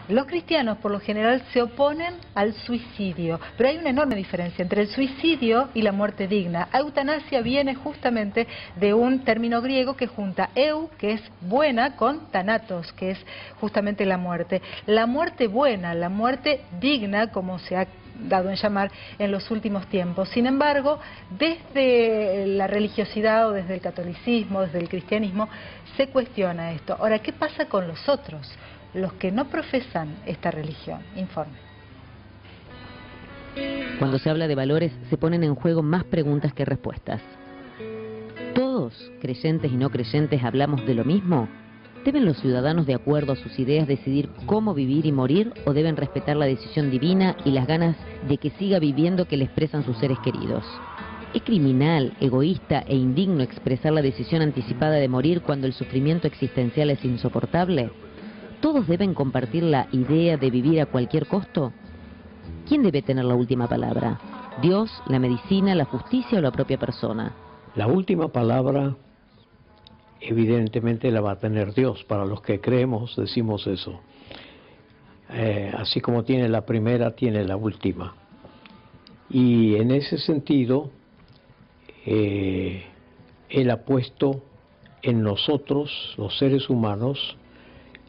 Los cristianos por lo general se oponen al suicidio, pero hay una enorme diferencia entre el suicidio y la muerte digna. Eutanasia viene justamente de un término griego que junta eu, que es buena, con thanatos, que es justamente la muerte. La muerte buena, la muerte digna, como se ha dado en llamar en los últimos tiempos. Sin embargo, desde la religiosidad o desde el catolicismo, desde el cristianismo, se cuestiona esto. Ahora, ¿qué pasa con los otros? Los que no profesan esta religión. Informe. Cuando se habla de valores, se ponen en juego más preguntas que respuestas. ¿Todos, creyentes y no creyentes, hablamos de lo mismo? ¿Deben los ciudadanos, de acuerdo a sus ideas, decidir cómo vivir y morir, o deben respetar la decisión divina y las ganas de que siga viviendo que le expresan sus seres queridos? ¿Es criminal, egoísta e indigno expresar la decisión anticipada de morir cuando el sufrimiento existencial es insoportable? ¿Todos deben compartir la idea de vivir a cualquier costo? ¿Quién debe tener la última palabra? ¿Dios, la medicina, la justicia o la propia persona? La última palabra evidentemente la va a tener Dios. Para los que creemos decimos eso. Así como tiene la primera, tiene la última. Y en ese sentido, Él ha puesto en nosotros, los seres humanos,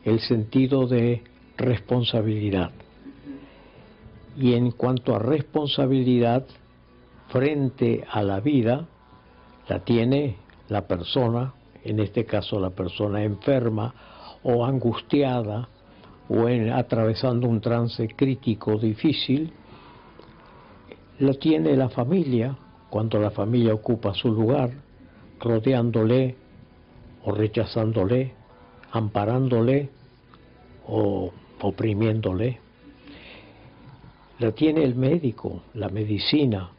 el sentido de responsabilidad. Y en cuanto a responsabilidad frente a la vida, la tiene la persona, en este caso la persona enferma o angustiada o atravesando un trance crítico difícil. La tiene la familia, cuando la familia ocupa su lugar, rodeándole o rechazándole, amparándole o oprimiéndole. La tiene el médico, la medicina,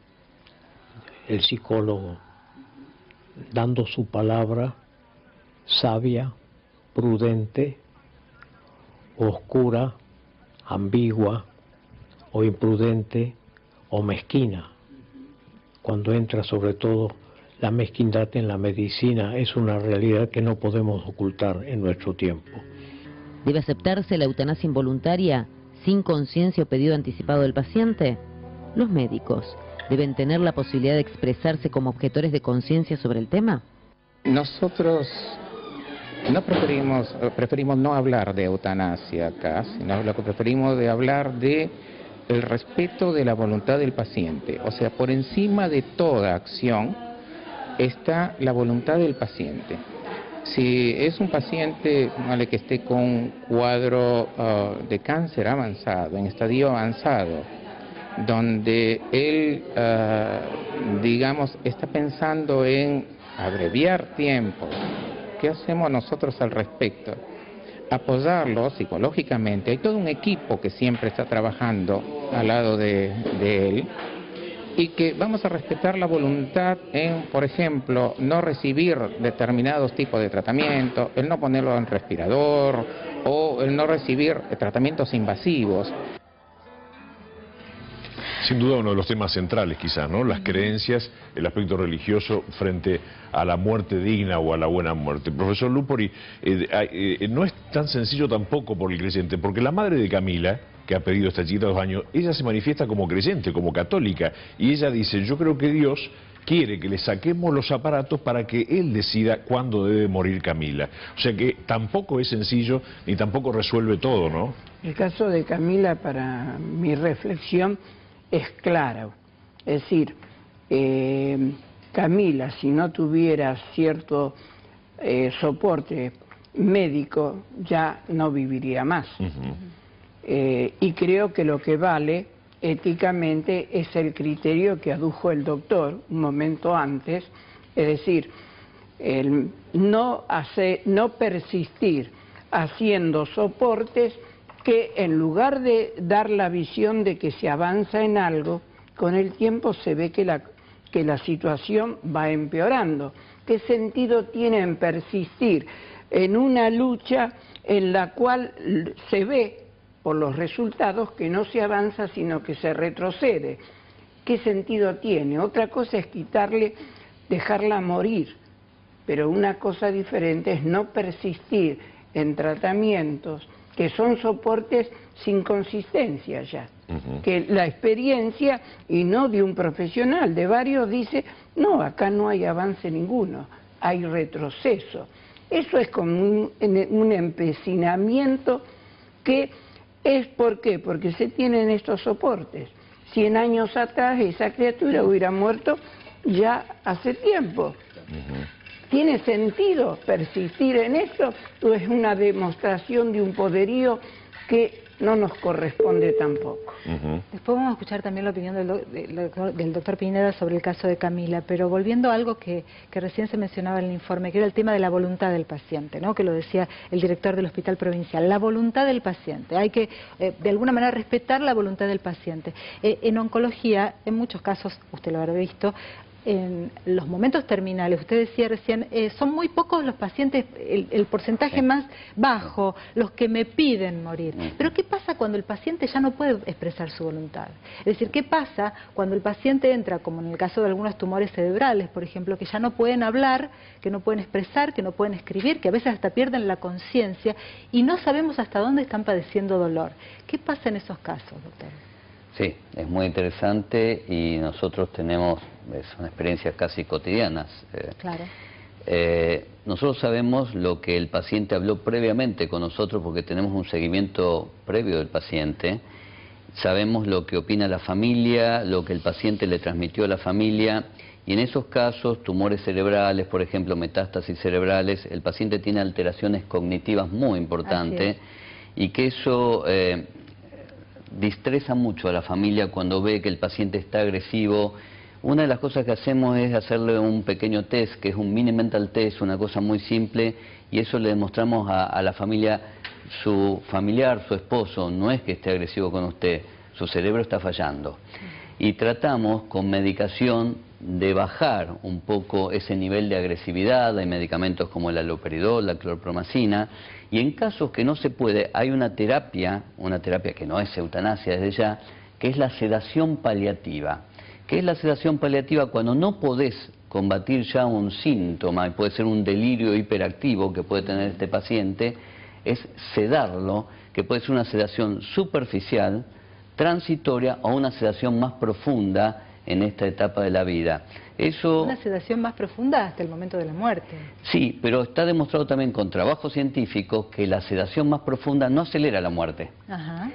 el psicólogo, dando su palabra sabia, prudente, oscura, ambigua o imprudente o mezquina. Cuando entra sobre todo la mezquindad en la medicina, es una realidad que no podemos ocultar en nuestro tiempo. ¿Debe aceptarse la eutanasia involuntaria sin conciencia o pedido anticipado del paciente? ¿Los médicos deben tener la posibilidad de expresarse como objetores de conciencia sobre el tema? Nosotros no preferimos no hablar de eutanasia acá, sino lo que preferimos de hablar de el respeto de la voluntad del paciente. O sea, por encima de toda acción está la voluntad del paciente. Si es un paciente, vale, que esté con un cuadro de cáncer avanzado, en estadio avanzado, donde él, digamos, está pensando en abreviar tiempos, ¿qué hacemos nosotros al respecto? Apoyarlo psicológicamente. Hay todo un equipo que siempre está trabajando al lado de él, y que vamos a respetar la voluntad en, por ejemplo, no recibir determinados tipos de tratamiento, el no ponerlo en respirador o el no recibir tratamientos invasivos. Sin duda uno de los temas centrales quizás, ¿no? Las creencias, el aspecto religioso frente a la muerte digna o a la buena muerte. Profesor Lupori, no es tan sencillo tampoco por el creyente, porque la madre de Camila, que ha pedido esta chiquita de 2 años, ella se manifiesta como creyente, como católica, y ella dice, yo creo que Dios quiere que le saquemos los aparatos para que Él decida cuándo debe morir Camila. O sea que tampoco es sencillo, ni tampoco resuelve todo, ¿no? El caso de Camila, para mi reflexión, es claro. Es decir, Camila, si no tuviera cierto soporte médico, ya no viviría más. Y creo que lo que vale éticamente es el criterio que adujo el doctor un momento antes, es decir, el no persistir haciendo soportes que, en lugar de dar la visión de que se avanza en algo, con el tiempo se ve que la situación va empeorando. ¿Qué sentido tiene en persistir en una lucha en la cual se ve por los resultados que no se avanza sino que se retrocede? ¿Qué sentido tiene? Otra cosa es dejarla morir, pero una cosa diferente es no persistir en tratamientos que son soportes sin consistencia ya, que la experiencia, y no de un profesional, de varios, dice, no, acá no hay avance ninguno, hay retroceso. Eso es como un empecinamiento que es, ¿por qué? Porque se tienen estos soportes. 100 años atrás esa criatura hubiera muerto ya hace tiempo. ¿Tiene sentido persistir en esto? ¿O es una demostración de un poderío que no nos corresponde tampoco? Después vamos a escuchar también la opinión del doctor Pineda sobre el caso de Camila, pero volviendo a algo que recién se mencionaba en el informe, que era el tema de la voluntad del paciente, ¿no? Que lo decía el director del Hospital Provincial, la voluntad del paciente. Hay que, de alguna manera, respetar la voluntad del paciente. En oncología, en muchos casos, usted lo habrá visto, en los momentos terminales, usted decía recién, son muy pocos los pacientes, el porcentaje más bajo, los que me piden morir. Pero ¿qué pasa cuando el paciente ya no puede expresar su voluntad? Es decir, ¿qué pasa cuando el paciente entra, como en el caso de algunos tumores cerebrales, por ejemplo, que ya no pueden hablar, que no pueden expresar, que no pueden escribir, que a veces hasta pierden la conciencia y no sabemos hasta dónde están padeciendo dolor? ¿Qué pasa en esos casos, doctor? Sí, es muy interesante y nosotros tenemos, son experiencias casi cotidianas. Claro. Nosotros sabemos lo que el paciente habló previamente con nosotros porque tenemos un seguimiento previo del paciente. Sabemos lo que opina la familia, lo que el paciente le transmitió a la familia y en esos casos, tumores cerebrales, por ejemplo, metástasis cerebrales, el paciente tiene alteraciones cognitivas muy importantes y que eso distresa mucho a la familia cuando ve que el paciente está agresivo. Una de las cosas que hacemos es hacerle un pequeño test, que es un mini mental test, una cosa muy simple, y eso le demostramos a la familia, su familiar, su esposo, no es que esté agresivo con usted, su cerebro está fallando. Y tratamos con medicación de bajar un poco ese nivel de agresividad. Hay medicamentos como el haloperidol, la clorpromacina, y en casos que no se puede, hay una terapia que no es eutanasia desde ya, que es la sedación paliativa. ¿Qué es la sedación paliativa? Cuando no podés combatir ya un síntoma, y puede ser un delirio hiperactivo que puede tener este paciente, es sedarlo, que puede ser una sedación superficial, transitoria o una sedación más profunda en esta etapa de la vida. Eso... Una sedación más profunda hasta el momento de la muerte. Sí, pero está demostrado también con trabajos científicos que la sedación más profunda no acelera la muerte.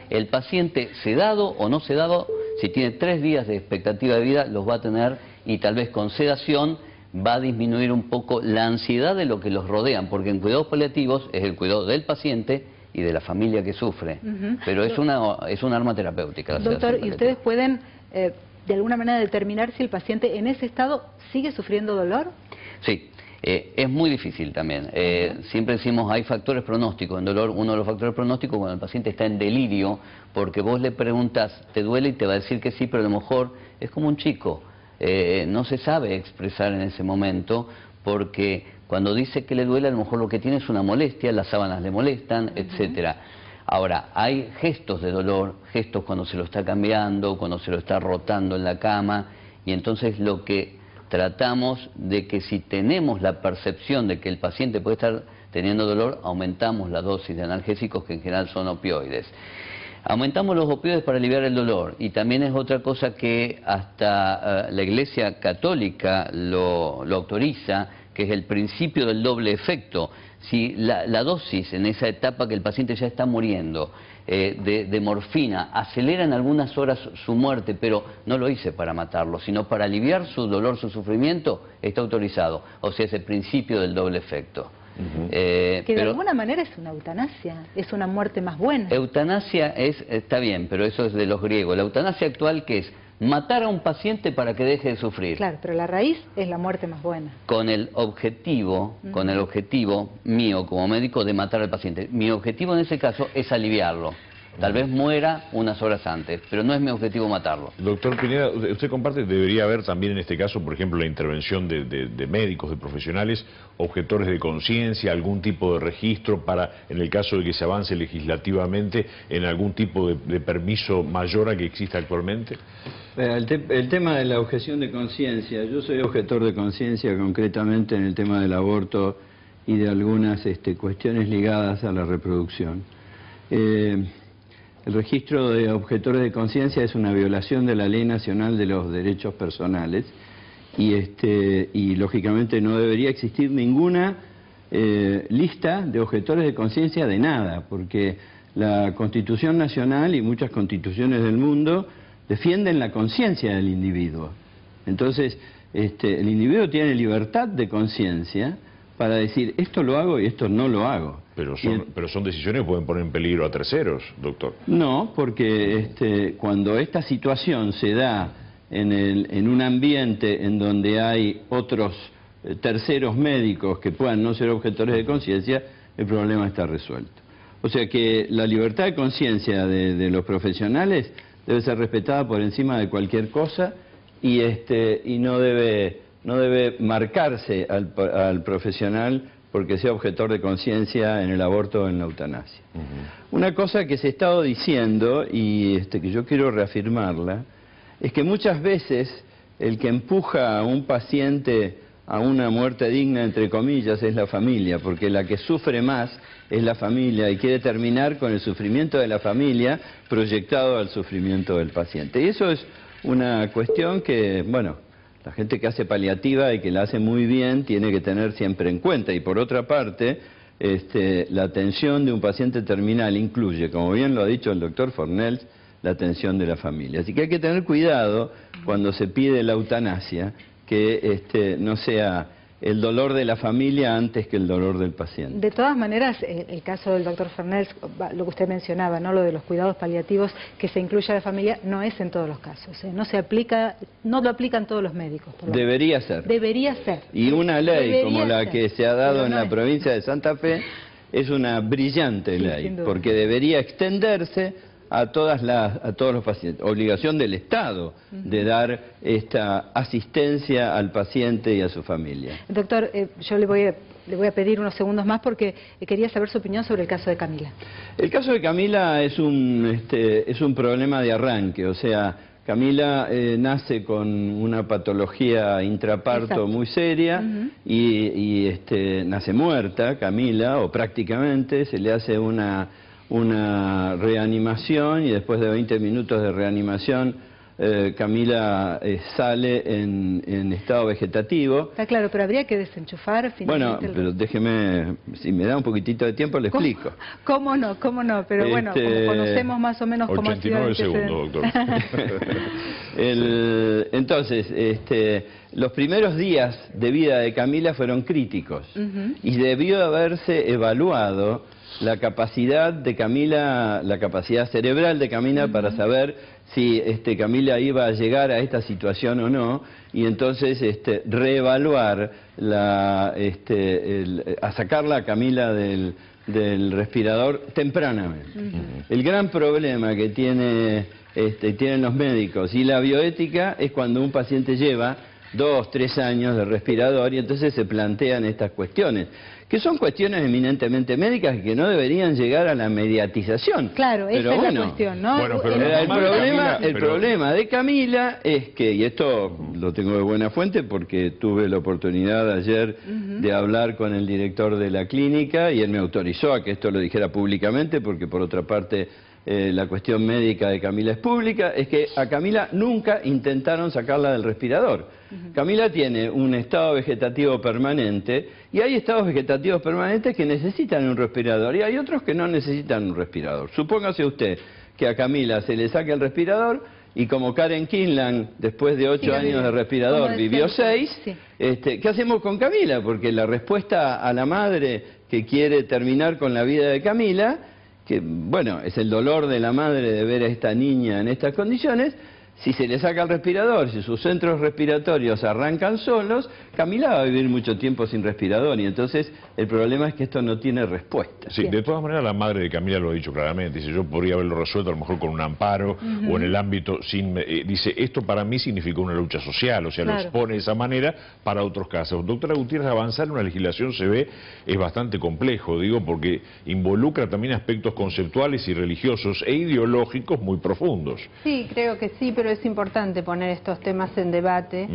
El paciente sedado o no sedado, si tiene 3 días de expectativa de vida, los va a tener, y tal vez con sedación va a disminuir un poco la ansiedad de lo que los rodean, porque en cuidados paliativos es el cuidado del paciente y de la familia que sufre. Pero es un arma terapéutica. Doctor, ¿y ustedes pueden de alguna manera determinar si el paciente en ese estado sigue sufriendo dolor? Sí, es muy difícil también. Siempre decimos hay factores pronósticos en dolor. Uno de los factores pronósticos cuando el paciente está en delirio, porque vos le preguntas, ¿te duele? Y te va a decir que sí, pero a lo mejor es como un chico. No se sabe expresar en ese momento, porque cuando dice que le duele, a lo mejor lo que tiene es una molestia, las sábanas le molestan, etcétera. Ahora, hay gestos de dolor, gestos cuando se lo está cambiando, cuando se lo está rotando en la cama, y entonces lo que tratamos de que si tenemos la percepción de que el paciente puede estar teniendo dolor, aumentamos la dosis de analgésicos, que en general son opioides. Aumentamos los opioides para aliviar el dolor, y también es otra cosa que hasta la Iglesia Católica lo autoriza, que es el principio del doble efecto. Si la dosis en esa etapa que el paciente ya está muriendo de morfina acelera en algunas horas su muerte, pero no lo hice para matarlo, sino para aliviar su dolor, su sufrimiento, está autorizado. O sea, es el principio del doble efecto. Que de alguna manera es una eutanasia, es una muerte más buena. Eutanasia está bien, pero eso es de los griegos. La eutanasia actual, ¿qué es? Matar a un paciente para que deje de sufrir. Claro, pero la raíz es la muerte más buena. Con el objetivo mío como médico de matar al paciente. Mi objetivo en ese caso es aliviarlo. Tal vez muera unas horas antes, pero no es mi objetivo matarlo. Doctor Pineda, usted comparte, debería haber también en este caso, por ejemplo, la intervención de médicos, de profesionales, objetores de conciencia, algún tipo de registro para, en el caso de que se avance legislativamente, en algún tipo de permiso mayor a que existe actualmente. El tema de la objeción de conciencia, yo soy objetor de conciencia concretamente en el tema del aborto y de algunas cuestiones ligadas a la reproducción. El registro de objetores de conciencia es una violación de la Ley Nacional de los Derechos Personales y lógicamente no debería existir ninguna lista de objetores de conciencia de nada, porque la Constitución Nacional y muchas constituciones del mundo defienden la conciencia del individuo. Entonces, el individuo tiene libertad de conciencia para decir esto lo hago y esto no lo hago. Pero son decisiones que pueden poner en peligro a terceros, doctor. No, porque cuando esta situación se da en un ambiente en donde hay otros terceros médicos que puedan no ser objetores de conciencia, el problema está resuelto. O sea que la libertad de conciencia de los profesionales debe ser respetada por encima de cualquier cosa y no debe marcarse al profesional porque sea objetor de conciencia en el aborto o en la eutanasia. Una cosa que se ha estado diciendo y que yo quiero reafirmarla es que muchas veces el que empuja a un paciente a una muerte digna, entre comillas, es la familia, porque la que sufre más es la familia y quiere terminar con el sufrimiento de la familia proyectado al sufrimiento del paciente. Y eso es una cuestión que, bueno, la gente que hace paliativa y que la hace muy bien tiene que tener siempre en cuenta. Y por otra parte, la atención de un paciente terminal incluye, como bien lo ha dicho el doctor Fornells, la atención de la familia. Así que hay que tener cuidado cuando se pide la eutanasia, que no sea el dolor de la familia antes que el dolor del paciente. De todas maneras, el caso del doctor Fornells, lo que usted mencionaba, ¿no?, lo de los cuidados paliativos, que se incluya a la familia, no es en todos los casos. No se aplica, no lo aplican todos los médicos. Debería ser. Debería ser. Y una ley como la que se ha dado en la provincia de Santa Fe es una brillante ley, porque debería extenderse a todos los pacientes. Obligación del Estado de dar esta asistencia al paciente y a su familia. Doctor, yo le voy a pedir unos segundos más porque quería saber su opinión sobre el caso de Camila. El caso de Camila es un problema de arranque, o sea, Camila nace con una patología intraparto muy seria y nace muerta, Camila, o prácticamente, se le hace una reanimación y después de 20 minutos de reanimación Camila sale en estado vegetativo. Está claro, pero habría que desenchufar finalmente. Bueno, pero déjeme, si me da un poquitito de tiempo le explico. ¿Cómo no? Pero bueno, como conocemos más o menos cómo ha sido 89 segundos, doctor. Entonces, los primeros días de vida de Camila fueron críticos y debió haberse evaluado la capacidad de Camila, la capacidad cerebral de Camila para saber si Camila iba a llegar a esta situación o no, y entonces reevaluar a sacarla a Camila del respirador tempranamente. El gran problema que tienen los médicos y la bioética es cuando un paciente lleva 2, 3 años de respirador y entonces se plantean estas cuestiones, que son cuestiones eminentemente médicas y que no deberían llegar a la mediatización. Claro, esa es la cuestión, ¿no? Bueno, pero el problema de Camila es que, y esto lo tengo de buena fuente porque tuve la oportunidad ayer de hablar con el director de la clínica y él me autorizó a que esto lo dijera públicamente porque por otra parte la cuestión médica de Camila es pública, es que a Camila nunca intentaron sacarla del respirador. Camila tiene un estado vegetativo permanente y hay estados vegetativos permanentes que necesitan un respirador y hay otros que no necesitan un respirador. Supóngase usted que a Camila se le saque el respirador y como Karen Kinlan, después de 8 años de respirador, vivió 6, ¿qué hacemos con Camila? Porque la respuesta a la madre que quiere terminar con la vida de Camila, que bueno, es el dolor de la madre de ver a esta niña en estas condiciones, si se le saca el respirador, si sus centros respiratorios arrancan solos, Camila va a vivir mucho tiempo sin respirador y entonces el problema es que esto no tiene respuesta. Sí, de todas maneras la madre de Camila lo ha dicho claramente, dice yo podría haberlo resuelto a lo mejor con un amparo o en el ámbito sin... dice, esto para mí significó una lucha social, o sea, lo expone de esa manera para otros casos. Doctora Gutiérrez, avanzar en una legislación se ve es bastante complejo, digo, porque involucra también aspectos conceptuales y religiosos e ideológicos muy profundos. Sí, creo que sí, pero pero es importante poner estos temas en debate,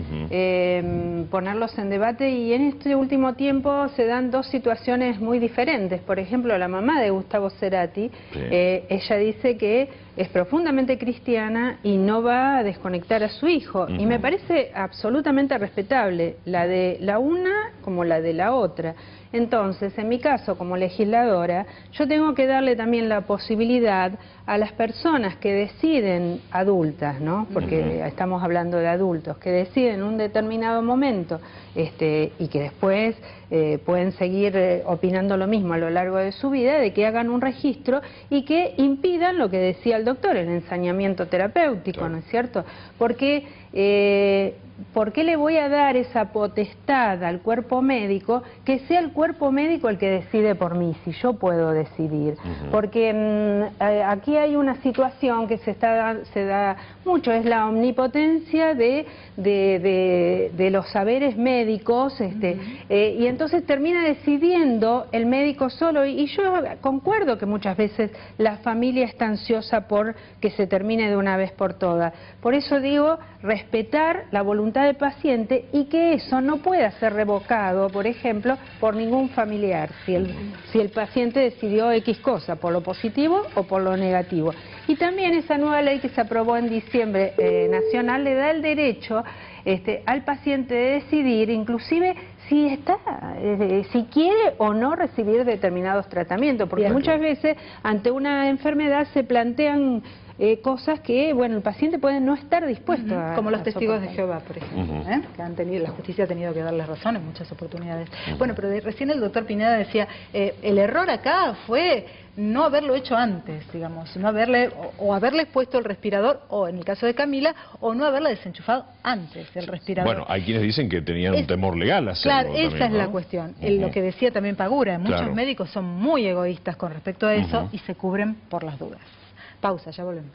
ponerlos en debate, y en este último tiempo se dan dos situaciones muy diferentes. Por ejemplo, la mamá de Gustavo Cerati, ella dice que es profundamente cristiana y no va a desconectar a su hijo, y me parece absolutamente respetable la de la una como la de la otra. Entonces, en mi caso, como legisladora, yo tengo que darle también la posibilidad a las personas que deciden, adultas, ¿no? Porque estamos hablando de adultos, que deciden en un determinado momento y que después pueden seguir opinando lo mismo a lo largo de su vida, de que hagan un registro y que impidan lo que decía el doctor, el ensañamiento terapéutico, ¿no es cierto? Porque ¿por qué le voy a dar esa potestad al cuerpo médico, que sea el cuerpo médico el que decide por mí, si yo puedo decidir? Porque aquí hay una situación que se da mucho, es la omnipotencia de los saberes médicos, y entonces termina decidiendo el médico solo, y yo concuerdo que muchas veces la familia está ansiosa por que se termine de una vez por todas. Por eso digo, respetar la voluntad del paciente, y que eso no pueda ser revocado, por ejemplo, por ningún familiar, si el paciente decidió X cosa, por lo positivo o por lo negativo. Y también esa nueva ley que se aprobó en diciembre nacional le da el derecho al paciente de decidir, inclusive si quiere o no recibir determinados tratamientos, porque muchas veces ante una enfermedad se plantean cosas que, bueno, el paciente puede no estar dispuesto a... Como los testigos de Jehová, por ejemplo, que han tenido, la justicia ha tenido que darles razón en muchas oportunidades. Bueno, pero recién el doctor Pineda decía, el error acá fue no haberlo hecho antes, digamos, no haberle, o haberles puesto el respirador, o en el caso de Camila, o no haberla desenchufado antes el respirador. Bueno, hay quienes dicen que tenían un temor legal a hacerlo. Claro, esa es la cuestión. Lo que decía también Pagura, muchos médicos son muy egoístas con respecto a eso y se cubren por las dudas. Pausa, ya volvemos.